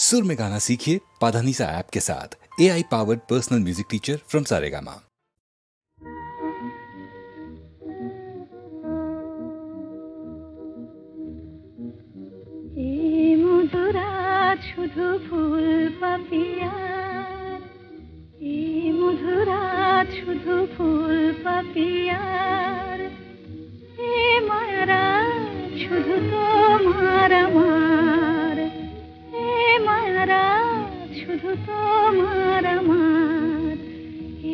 सुर में गाना सीखिए पाधानीसा ऐप के साथ। AI powered personal music teacher from Saregama. শুধু ফুল পাপিয়ার, এই মধুরাত শুধু ফুল পাপিয়ার, এ মায়ারাত শুধু তোমার আমার, এ মায়ারাত শুধু তোমার আমার,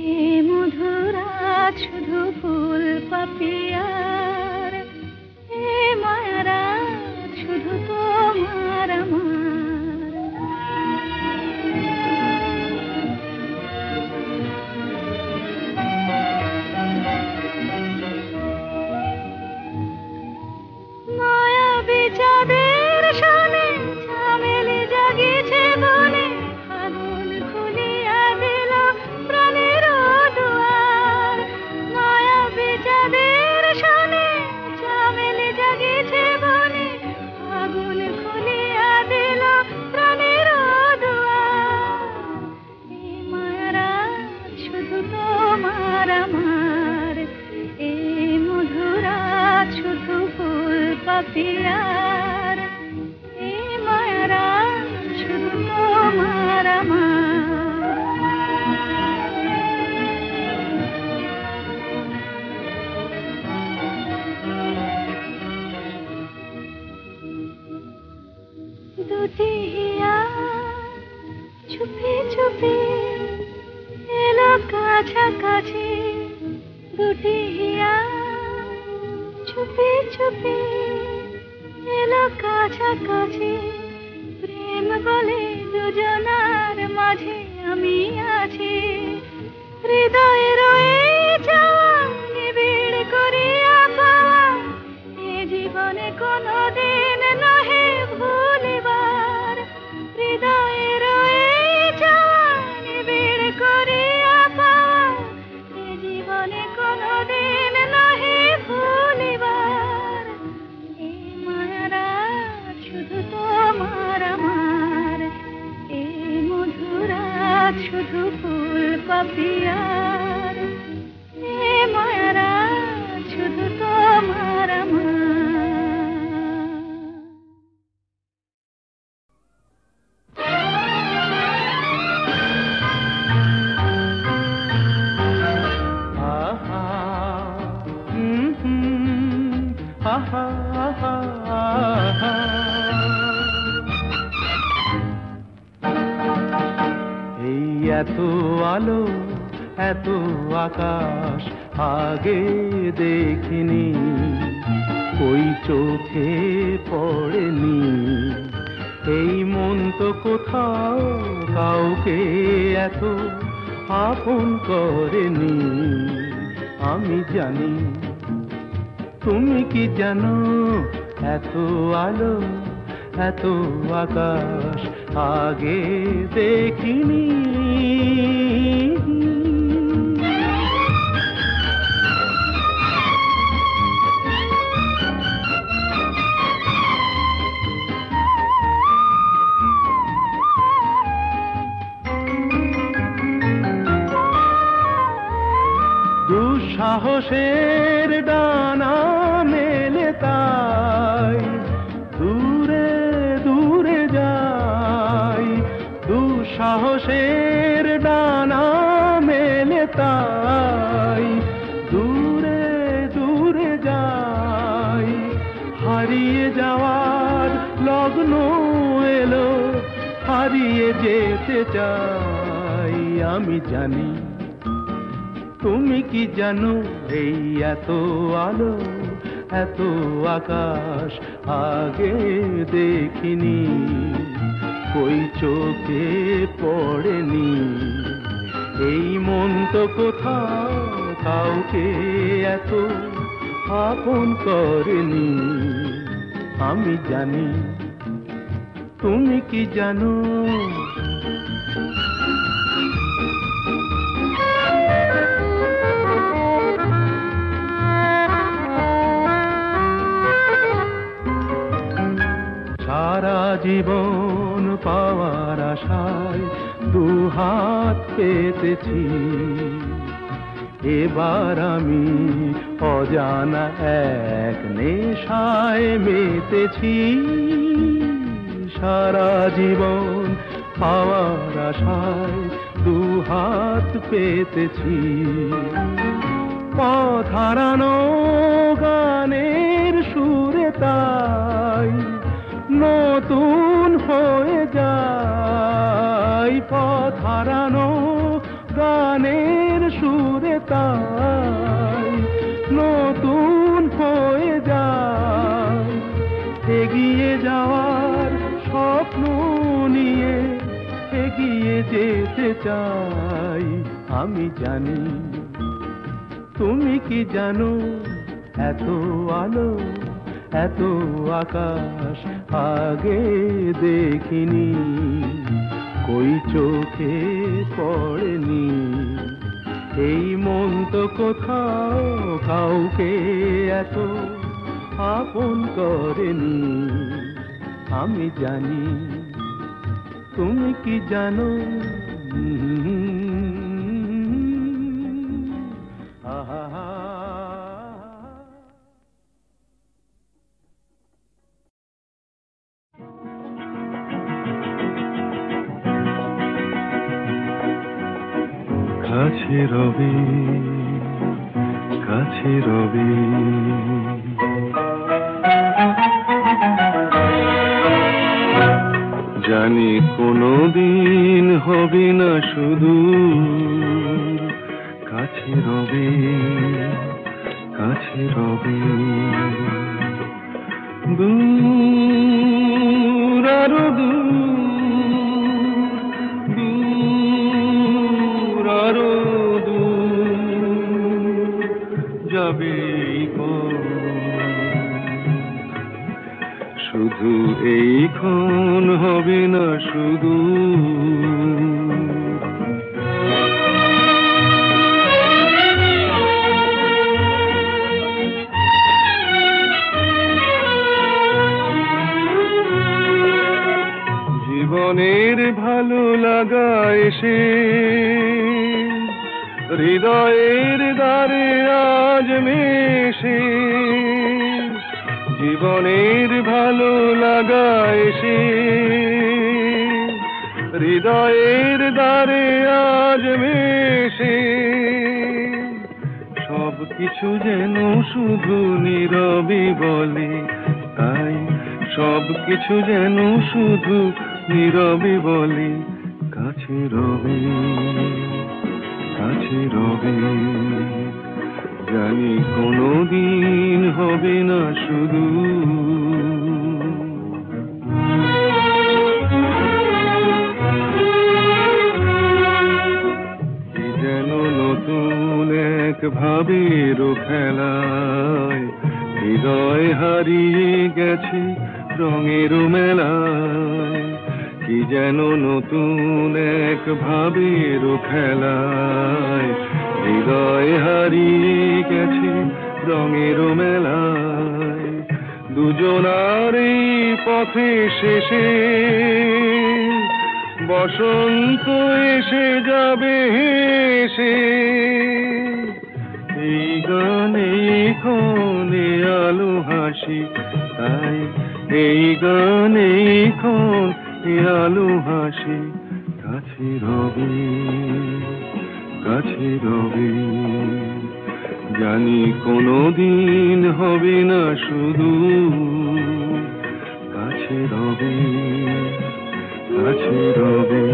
এ মধুরাত শুধু ফুল পাপিয়ার, এ মায়ারাত শুধু তোমার আমার। চাঁদের সনে ঝামেলি জাগিছে বনে, আগুন খুলিয়া দিল প্রাণের দুয়ার। মায়াবী চাঁদের সনে ঝামেলি জাগিছে বনে, আগুন খুলিয়া দিল প্রাণের দুয়ার। এই মায়ারাত শুধু তোমার আমার, এই মধুরাত শুধু ফুল পাপিয়ার, এই মায়ারাত শুধু তোমার আমার। দুটি হিয়া চুপি চুপি এলো কাছাকাছি, দুটি হিয়া চুপি চুপি এলো কাছাকাছি। প্রেম বলে দুজনার মাঝে আমি আছি, হৃদয়ে রয়ে যাওয়া নিবিড় করিয়া পাওয়া, এ জীবনে কোনোদিন নহে ভুলিবার। হৃদয়ে রয়ে যাওয়া নিবিড় করিয়া পাওয়া, এ জীবনে কোনোদিন নহে ভুলিবার। এই মায়ারাত শুধু তোমার আমার, এই মধুরাত শুধু ফুল পাপিয়ার, এই মায়ারাত শুধু তোমার আমার। এই এত আলো এত আকাশ আগে দেখিনি, ওই চোখে পড়েনি। এই মন তো কোথাও কাউকে এত আপন করেনি। আমি জানি, তুমি কি জানো, এত আলো এত আকাশ আগে দেখিনি। দুঃসাহসের ডানা মেলে তাই দূরে দূরে যাই, দুঃসাহসের ডানা মেলে তাই দূরে দূরে যাই। হারিয়ে যাওয়ার লগ্ন এলো, হারিয়ে যেতে চাই। আমি জানি, তুমি কি জানো, এই এত আলো এত আকাশ আগে দেখিনি, ওই চোখে পড়েনি। এই মন তো কোথাও কাউকে এত আপন করেনি। আমি জানি, তুমি কি জানো। সারা জীবন পাওয়া আশায় দুহাত পেতেছি। এবার আমি অজানা এক নেশায় মেতেছি। সারা জীবন পাওয়ার আশায় দুহাত পেতেছি। পথ হারানো গানের সুরে তাই নতুন হয়ে যায়। পথ হারানো গানের সুরে তাই নতুন হয়ে যায়। এগিয়ে যাওয়ার স্বপ্ন নিয়ে এগিয়ে যেতে চাই। আমি জানি তুমি কি জানো, এত আলো এত আকাশ আগে দেখিনি, কই চোখে পড়েনি। এই মন তো কোথাও কাউকে এত আপন করেনি। আমি জানি তুমি কি জানো। কাছে রবি কাছে রবি, জানি কোনোদিন হবে না শুধু। কাছে রবি কাছে রবি, দূর আরো দূর আরো দূর যাবে শুধু এইক্ষণ হবে না শুধু। জীবনের ভালো লাগা এসে হৃদয়ের দ্বারে আজ মেশে। জীবনের ভালো লাগা এসে হৃদয়ের দ্বারে আজ মেশে। সব কিছু যেন শুধু নীরবে বলে, তাই সব কিছু যেন শুধু নীরবে বলে। কাছে রবি কাছে রবি, জানি কোনোদিন হবে না শুধু। কি যেন নতুন এক ভাবের খেলায় হৃদয় হারিয়ে গেছে রঙের মেলায়। কি যেন নতুন এক ভাবের খেলায় হৃদয় হারিয়ে গেছে রঙের মেলায়। দুজনার এই পথে শেষে বসন্ত এসে যাবে হেসে। এই গানে ক্ষণে আলো হাসি, তাই এই গানে ক্ষণে আলো হাসি। কাছে রবি কাছে রবি, জানি কোনোদিন হবে না শুধু। কাছে রবি কাছে রবি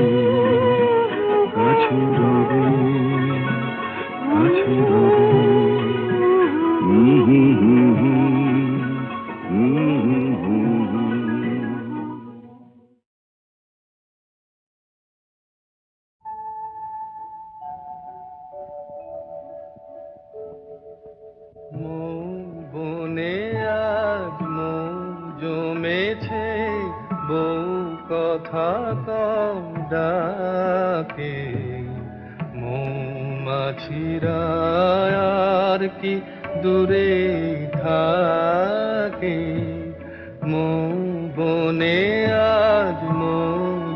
কাছে রবি কাছে রবি। বনে আজ মৌ জমেছে, বউ কথা কম ডাকে। মৌমাছিরা আর কি দূরে থাকে। মৌ বনে আজ মৌ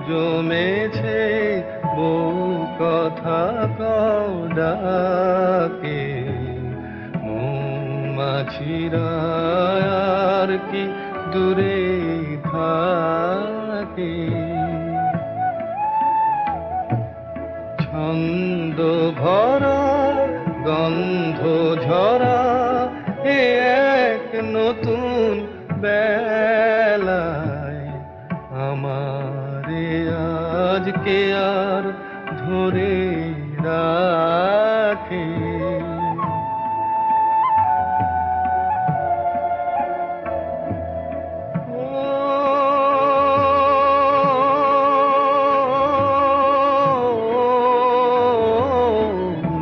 জমেছে বহু কথা কও ডাকে মৌমাছিরা আর কি দূরে থাকে ছন্দ ভরা গন্ধ ঝরা এ এক নতুন বেলায় আমারে আজকে আর ধরে রাখে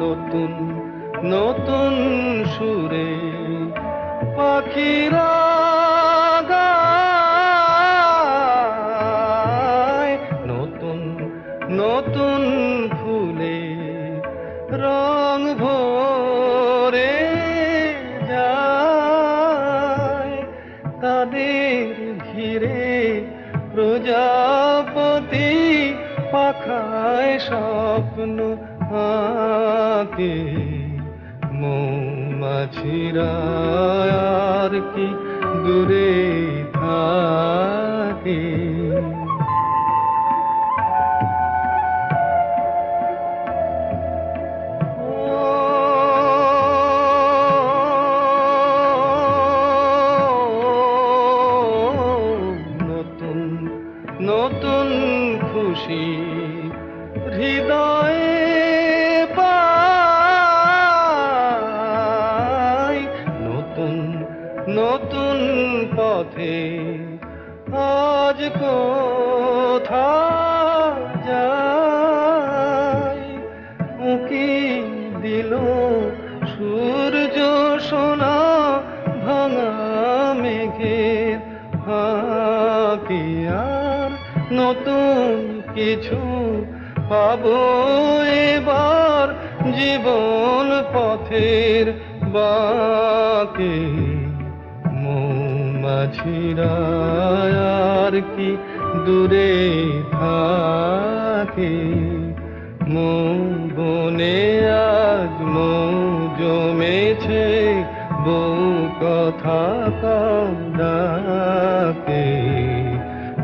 নতুন নতুন সুরে পাখিরা গায় নতুন নতুন ফুলে রং ভরে যায় তাদের ঘিরে প্রজাপতি পাখায় স্বপ্ন আঁকে মৌমাছিরা আর কি দূরে থাকে নতুন নতুন খুশি হৃদয়ে পাই নতুন নতুন পথে আজ কোথা যাই উকি দিল সূর্য সোনা ভাঙা মেঘের ফাঁকে আর নতুন কিছু পাবো এবার জীবন পথের বাঁকে মৌমাছিরা আর কি দূরে থাকে মৌ বনে আজ মৌ জমেছে বহু কথা কও ডাকে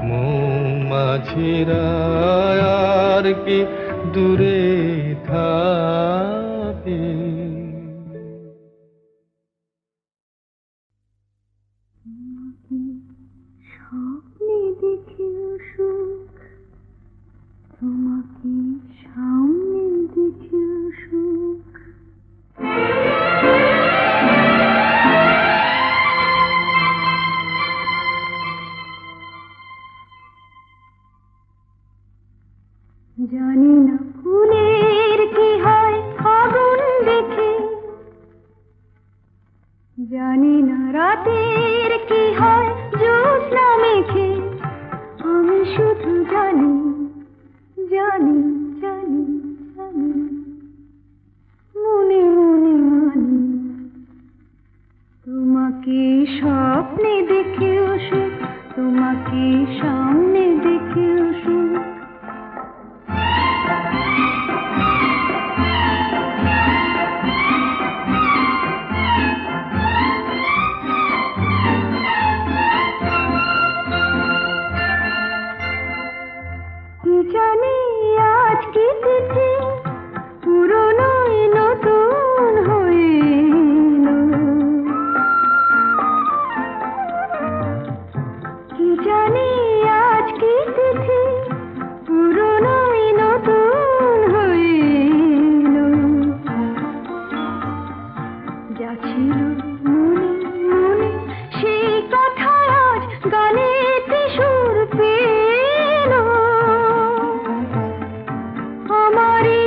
মৌমাছিরা আর কি দূরে থাকে স্বপ্নে দেখেও সুখ তোমাকে সামনে দেখেও সুখ জানি না ফুলের কি হয় আগুন দেখে জানি না রাতের কি হয় জ্যোৎস্না মেঘে আমি শুধু জানি জানি জানি জানি মনে মনে মানি তোমাকে স্বপ্নে দেখেও সুখ তোমাকে সামনে দেখেও সুখ জানি আজ কি তিথি পুরনোই নতুন হইল কি জানি আজ কি তিথি পুরনোই নতুন হইল যা ছিল মনে মনে সেই কথা আজ গানেতে সুর পেল আমারই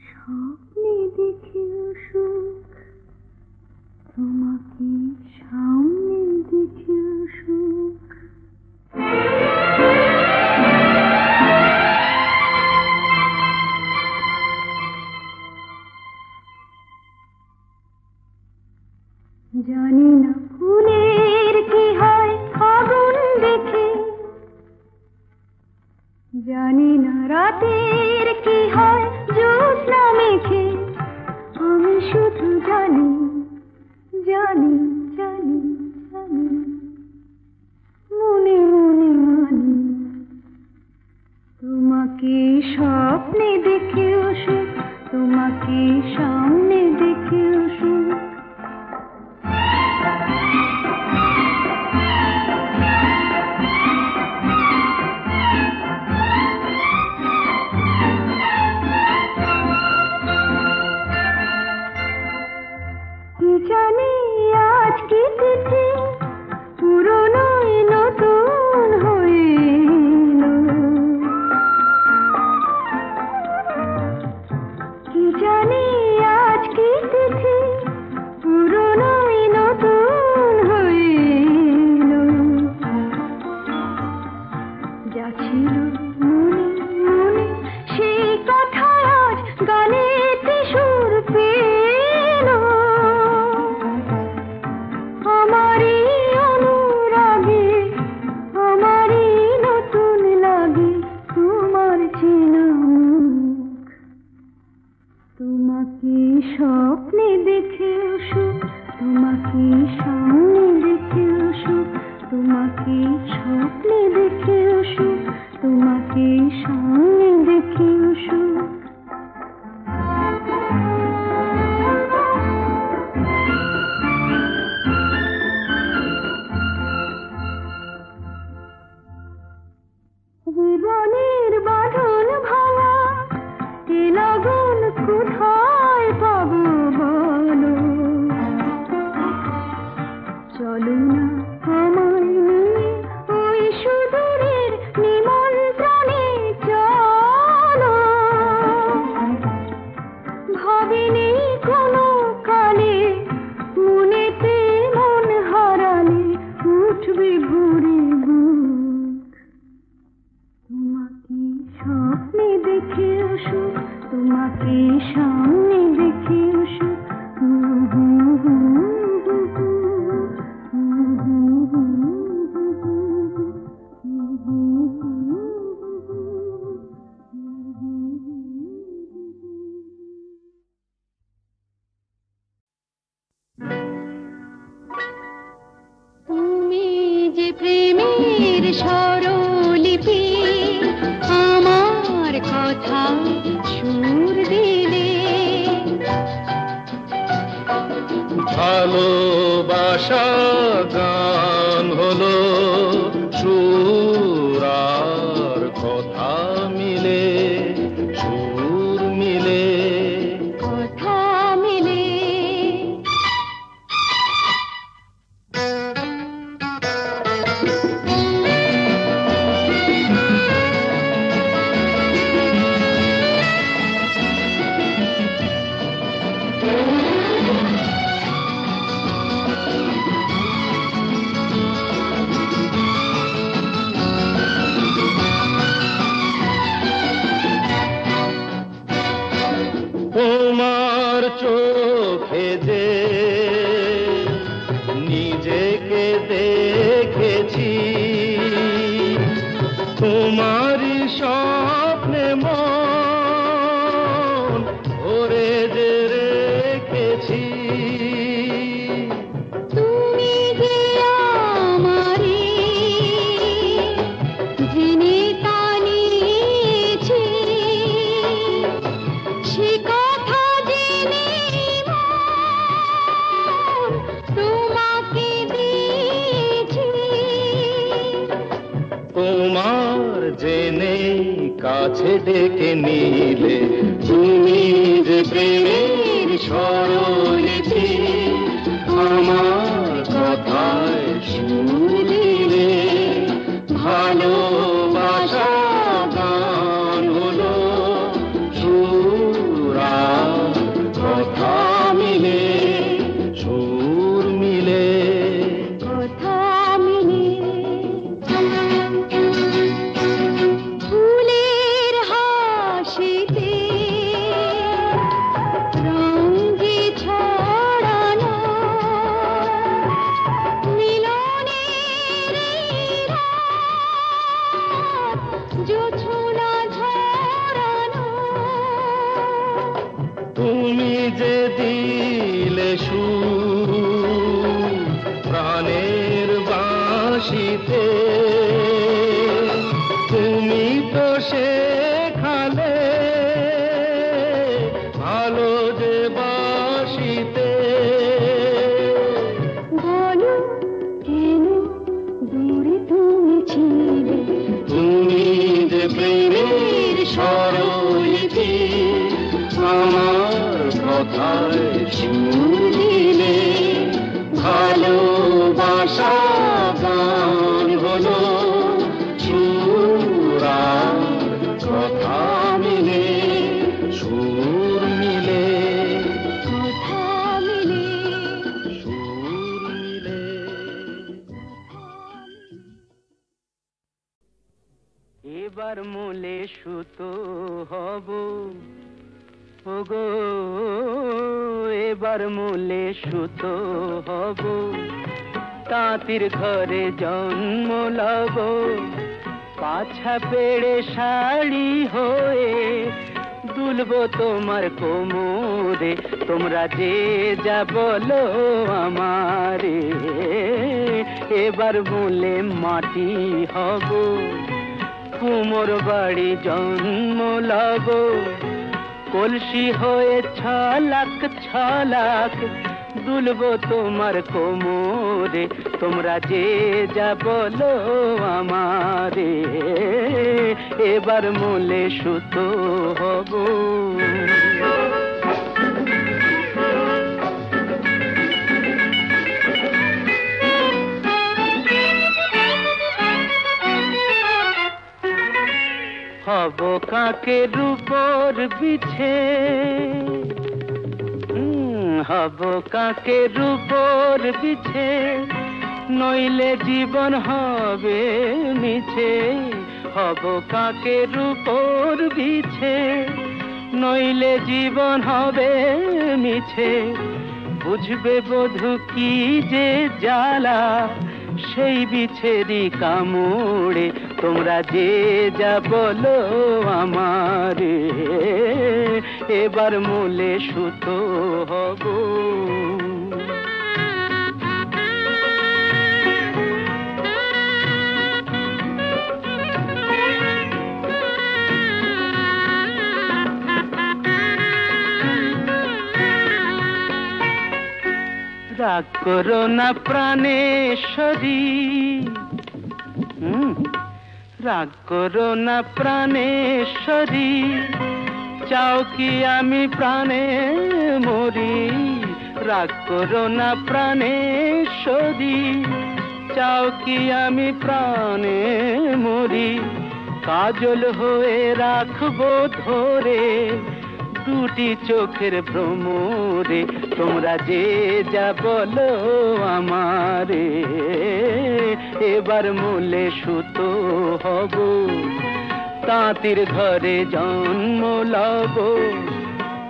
স্বপ্নে দেখেও সুখ, তোমাকে সামনে দেখেও সুখ। জানি না ফুলের কি হয় আগুন দেখে, জানি না রাতের কি হয় জ্যোৎস্না মেখে, আমি শুধু জানি জানি জানি জানি, মনে মনে মানি, তোমাকে স্বপ্নে দেখেও সুখ, তোমাকে সামনে দেখেও সুখ। জানি আজ কি তিথি পুরনো নতুন হইল, কি জানি আজ কি তিথি পুরনো নতুন হইল, যা ছিল মনে মনে সেই কথা আজ গানেতে সুর পেল, আমারই অনুরাগে আমারই নতুন লাগে তোমার চেনা মুখ, তোমাকে স্বপ্নে দেখেও সুখ, তোমাকে সামনে দেখেও সুখ, তোমাকে স্বপ্নে দেখেও সুখ, তোমাকে সামনে দেখেও সুখ। জীবনের বাঁধন ভাঙা এ লগন কোথায় পাবো বলো, চলো না আমায় নিয়ে ওই সুদূরের নিমন্ত্রণে চলো, ভাবিনি কোনো কালে মনেতে মন হারালে উঠবে ভরে বুক, তোমাকে স্বপ্নে দেখেও সুখ, তোমাকে সামনে দেখেও সুখ। তুমি যে প্রেমের স্বরলিপি, আমার কথা সুর দিলে, ভালোবাসা গান হলো সুর আর কথা মিলে, সুর মিলে কথা মিলে। তোমার চোখে যে নিজেকে দেখেছি, তোমারই স্বপ্নে মন ভরে যে রেখেছি, তুমি যে আমারই জেনে তা নিয়েছি, সে কথা জেনে মন কাছে ডেকে নিলে তুমি যে প্রেমের স্বরলিপি আমার কথায় সুর দিলে ভালোবাসা গান হলো সুর আর কথা মিলে সুর মিলে কথা মিলে ফুলের হাসিতে রঙে ছড়ানো মিলনের রাত জোছনা ঝরানো তুমি যে দিলে সুর প্রাণের বাঁশিতে তুমি তো শেখালে ভালো যে বাঁশিতে বলো কেন দূরে তুমি ছিলে তুমি যে প্রেমের স্বরলিপি আমার কথায় সুর দিলে ভালোবাসা গান হলো সুর আর কথা মিলে সুর মিলে কথা মিলে সুর মিলে। এবার মূলে সুতো হব ওগো, এবার মূলে সুতো হব, তাঁতির ঘরে জন্ম লব, পাছা পেড়ে শাড়ি হয়ে দুলবো তোমার কোমরে, তোমরা যে যা বলো আমারে। এবার মূলে মাটি হব, কুমোর বাড়ি জন্ম লব, কলসি হয়ে ছলাক ছলাক দুলবো তোমার কোমরে, তোমরা যে যা বলো আমারে। এবার মূলে সুতো হব। হব কাকের উপর বিছে, হব কাকের উপর বিছে, নইলে জীবন হবে মিছে। হব কাকের উপর বিছে, নইলে জীবন হবে মিছে। বুঝবে বধূ কি যে জ্বালা, সেই বিছেরি কামড়ে, তোমরা যে যা বলো আমারে। এবার মূলে সুতো হব। রাগ করো না প্রাণেশ্বরী, রাগ করো না প্রাণেশ্বরী, চাও কি আমি প্রাণে মরি। রাগ করো না প্রাণেশ্বরী, চাও কি আমি প্রাণে মরি। কাজল হয়ে রাখবো ধরে দুটি চোখের ভ্রমরে, তোমরা যে যা বলো আমারে। এবার মূলে সুতো হব, তাঁতির ঘরে জন্ম লব,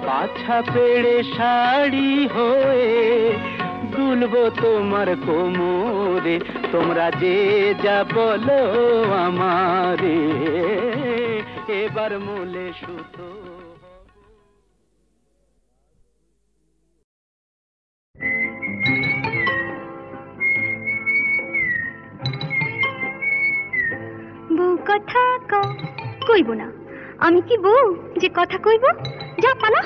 পাছা পেড়ে শাড়ি হয়ে দুলবো তোমার কোমরে, তোমরা যে যা বলো আমারে। এবার মূলে সুতো। বউ কথা কও, কইব না। আমি কি বউ যে কথা কইব? যা পালা।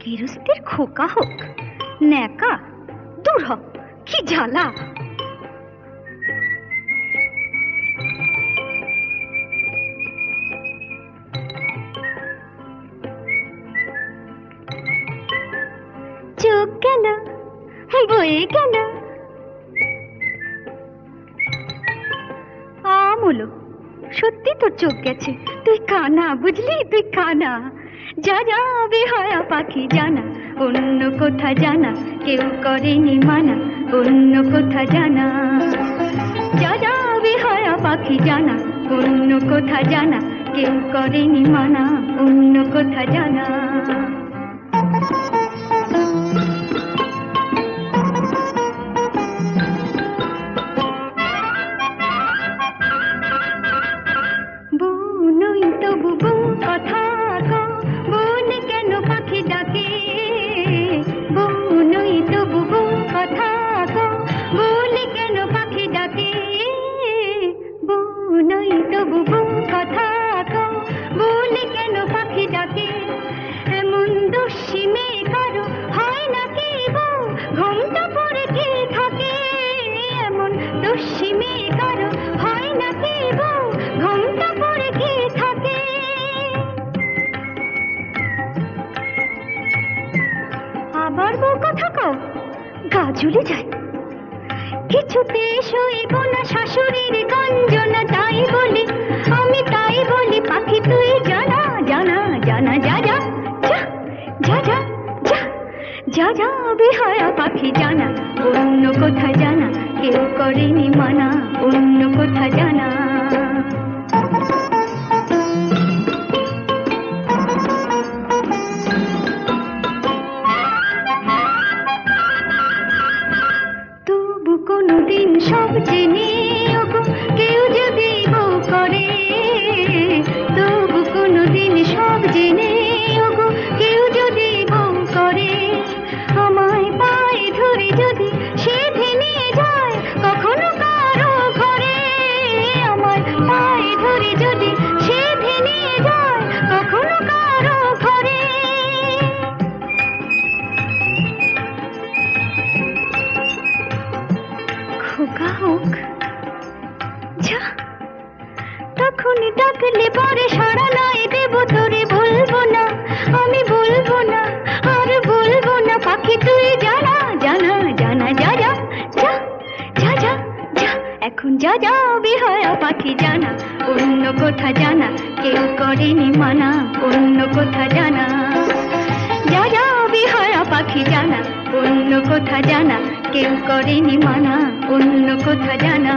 গৃহস্থের খোকা হোক, ন্যাকা দূর হ, কি জ্বালা। চোখ গেল বয়ে গেল আমলো, সত্যি তোর চোখ গেছে, তুই কানা, বুঝলি, তুই কানা। যা যা বেহায়া পাখি জানা, অন্য কোথা জানা কেউ করেনি মানা, অন্য কোথা জানা। যা যা বেহায়া পাখি জানা, অন্য কোথা জানা কেউ করেনি মানা, অন্য কোথা জানা। ঝুলে যায় কিছুতে সইব না শাশুড়ির গঞ্জনা, তাই বলি আমি, তাই বলি পাখি তুই জানা জানা জানা। যা যা যা যা যা যা যা বেহায়া পাখি জানা, অন্য কোথা জানা কেউ করেনি মানা, অন্য কোথা জানা। কোনদিন সব জেনে কেউ যদি বউ করে, তবু কোনদিন সব জেনে কেউ যদি বউ করে, আমায় পায়ে ধরে যদি সে ভেঙে যায় কখনো কারো ঘরে, আমায় পায়ে ধরে যদি সে ভেঙে যায় কখনো কারো ঘরে। খোকা হোক যা, তখনই ডাকলে পরে সাড়া নাই দেব তোরে, বলবো না আমি, বলবো না আর বলবো না পাখি তুই জানা জানা জানা। যা যা যা যা যা যা এখন যা যা বেহায়া পাখি জানা, অন্য কোথা জানা কেউ করেনি মানা, অন্য কোথা জানা। যা যা বেহায়া পাখি জানা, অন্য কোথা জানা কেউ করেনি মানা, অন্য কোথা জানা।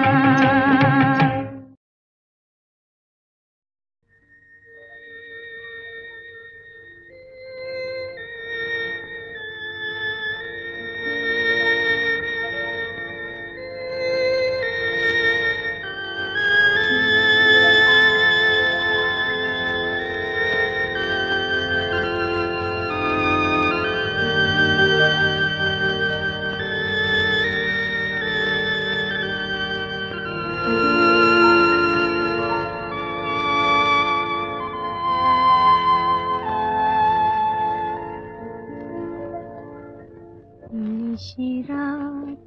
নিশিরাত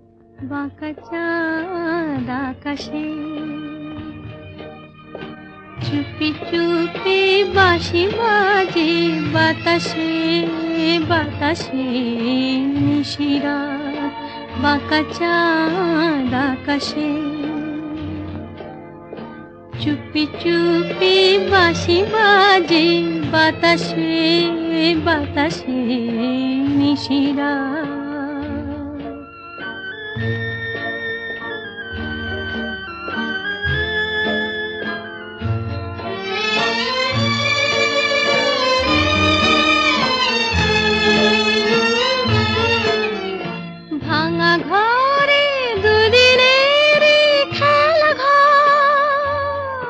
বাঁকা চাঁদ আকাশে, চুপি চুপি বাঁশি বাজে বাতাসে বাতাসে। নিশিরাত বাঁকা চাঁদ আকাশে, চুপি চুপি বাঁশি বাজে বাতাসে বাতাসে। নিশিরাত ভাঙা ঘরে দুদিনের খেলা ঘর,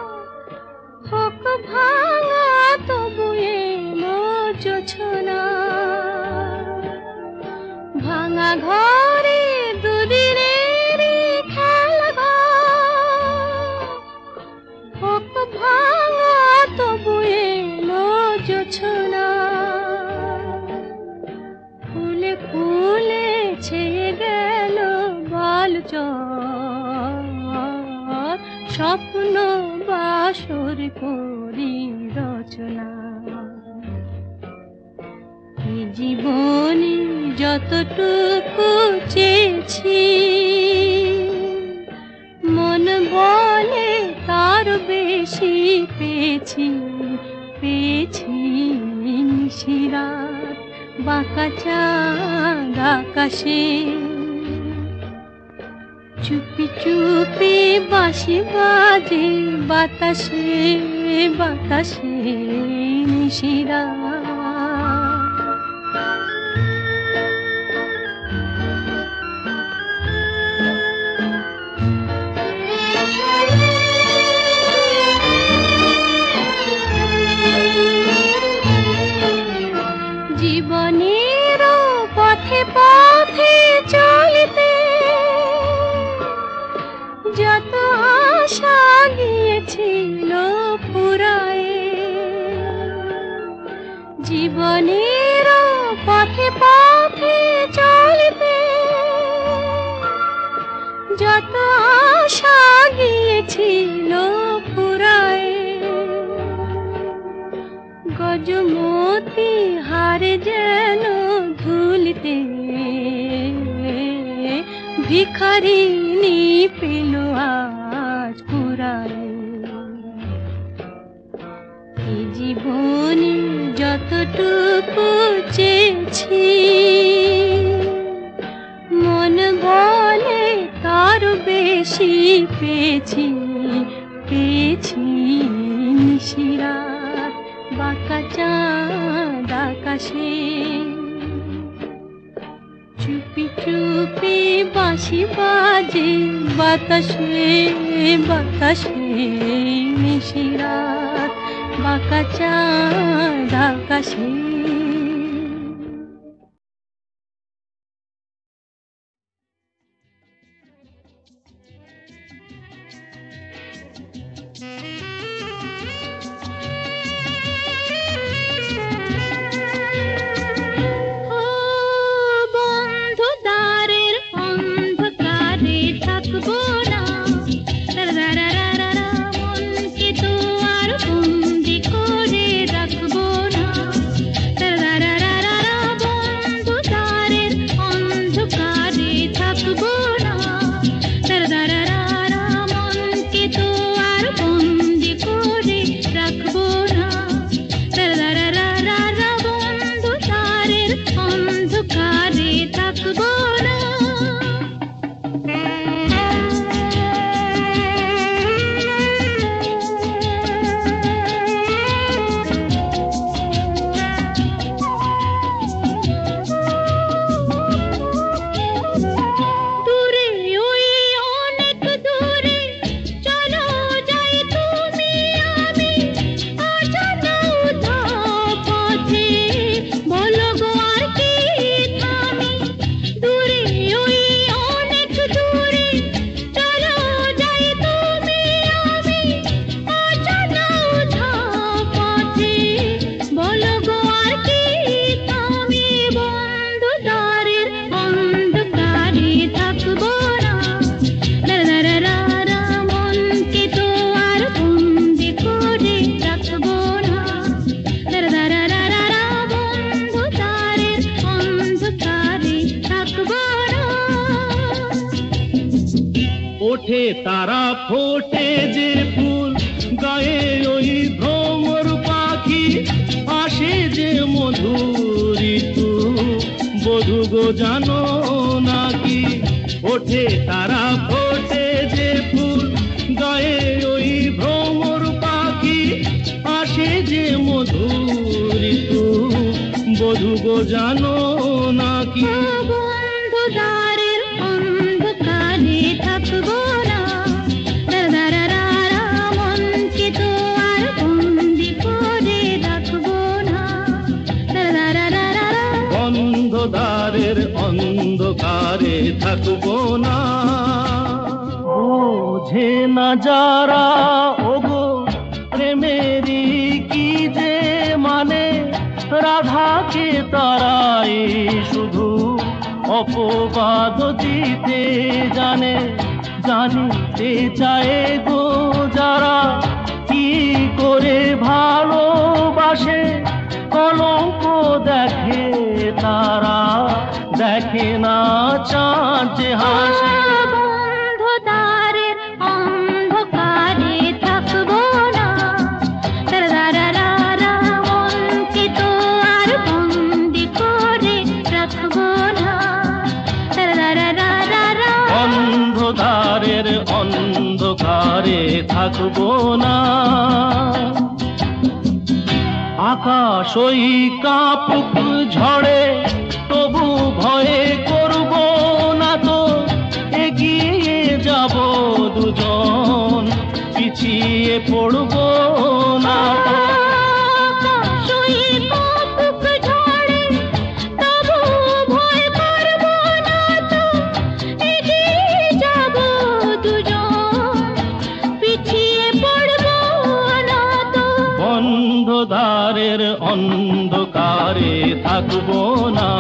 হোক ভাঙা তবু এলো জোছনা। স্বপ্ন বাসর করি রচনা। এই জীবনে যতটুকু চেয়েছি, মন বলে তার বেশি পেয়েছি, পেয়েছি নিশিরাত বাঁকা চাঁদ আকাশে। চুপি চুপি বাঁশি বাজে বাতাসে, বাতাসে নিশিরাত। জীবনের পথে পথে চলতে যত আশা গিয়েছিল ফুরায়ে, জীবনের পথে পথে চলতে যত আশা গিয়েছিল ফুরায়ে। গজমতি হার যেন ধুলিতে ভিখারিনী পেল আজ কুড়ায়। এই জীবনে যতটুকু চেয়েছি, মন বলে তার বেশি পেয়েছি, পেয়েছি নিশিরাত বাঁকা চাঁদ আকাশে। চুপি চুপি বাঁশি বাজে বাতাসে, বাতাসে নিশিরাত বাঁকা চাঁদ আকাশে। ওঠে তারা ফোটে যে ফুল, গায়ে ওই ভ্রমর পাখি, আসে যে মধুর ঋতু, বধূ গো জানো নাকি? ওঠে তারা ফোটে যে ফুল, গায়ে ওই ভ্রমর পাখি, আসে যে মধুর ঋতু, বধূ গো জানো নাকি? বন্ধদারের অন্ধকারে থাকবো না। বোঝে না যারা ওগো প্রেমেরই কি যে মানে, রাধাকে তারাই শুধু অপবাদ দিতে জানে। জানিতে চায় গো যারা কি করে ভালোবাসে, কলঙ্ক দেখে তারা, দেখে না চাঁদ যে হাসে। বন্ধুদ্বারের অন্ধকারে থাকবো না, তারারারা মনকে তো আর বন্দি করে রাখবো না, তারারারা অন্ধকারের অন্ধকারে থাকবো না। আকাশ ওই কাঁপুক ঝড়ে তবু ভয়ে করব না তো, এগিয়ে যাব দুজন, পিছিয়ে পড়ব না তো। অন্ধকারের অন্ধকারে থাকবো না।